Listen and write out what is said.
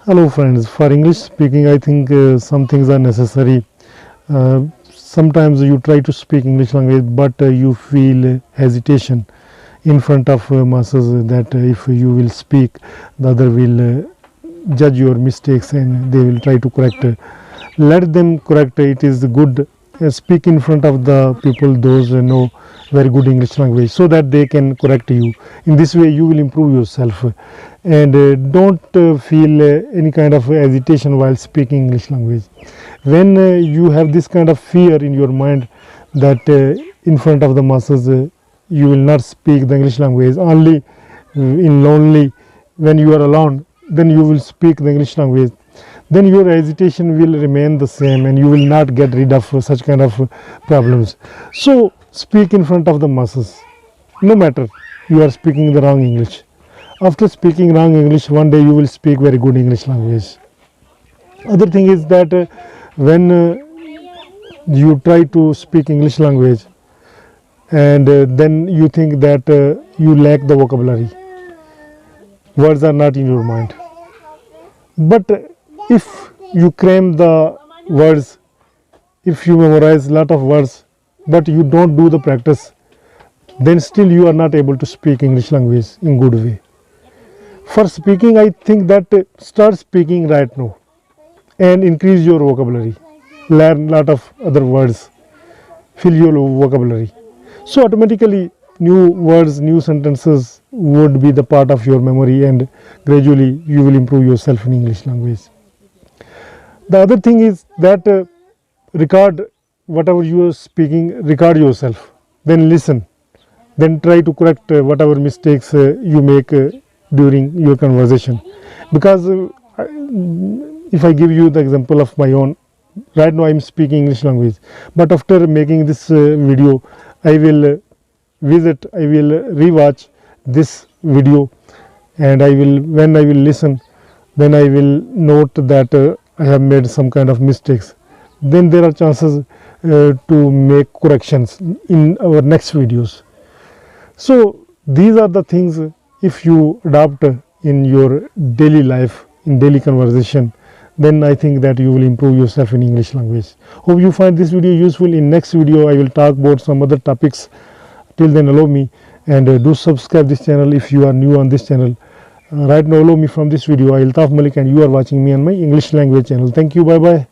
Hello friends, for English speaking I think some things are necessary. Sometimes you try to speak English language but you feel hesitation in front of masses that if you will speak the other will judge your mistakes and they will try to correct. Let them correct. It is good. Speak in front of the people those know very good English language so that they can correct you. In this way you will improve yourself and don't feel any kind of hesitation while speaking English language. When you have this kind of fear in your mind that in front of the masses you will not speak the English language, only in lonely when you are alone then you will speak the English language, then your hesitation will remain the same and you will not get rid of such kind of problems. So speak in front of the masses, no matter you are speaking the wrong English. After speaking wrong English, one day you will speak very good English language. Other thing is that when you try to speak English language and then you think that you lack the vocabulary, words are not in your mind. But if you cram the words, if you memorize a lot of words but you don't do the practice, then still you are not able to speak English language in good way. For speaking I think that start speaking right now and increase your vocabulary, learn a lot of other words, fill your vocabulary, so automatically new words, new sentences would be the part of your memory and gradually you will improve yourself in English language. The other thing is that record whatever you are speaking, record yourself, then listen, then try to correct whatever mistakes you make during your conversation. Because if I give you the example of my own, right now I am speaking English language, but after making this video I will I will rewatch this video and when I will listen, then I will note that I have made some kind of mistakes. Then there are chances to make corrections in our next videos. So these are the things if you adopt in your daily life, in daily conversation, then I think that you will improve yourself in English language. Hope you find this video useful. In next video I will talk about some other topics. Till then allow me and do subscribe this channel if you are new on this channel. Right now allow me from this video. I Altaf Malik and you are watching me on my English language channel. Thank you. Bye bye.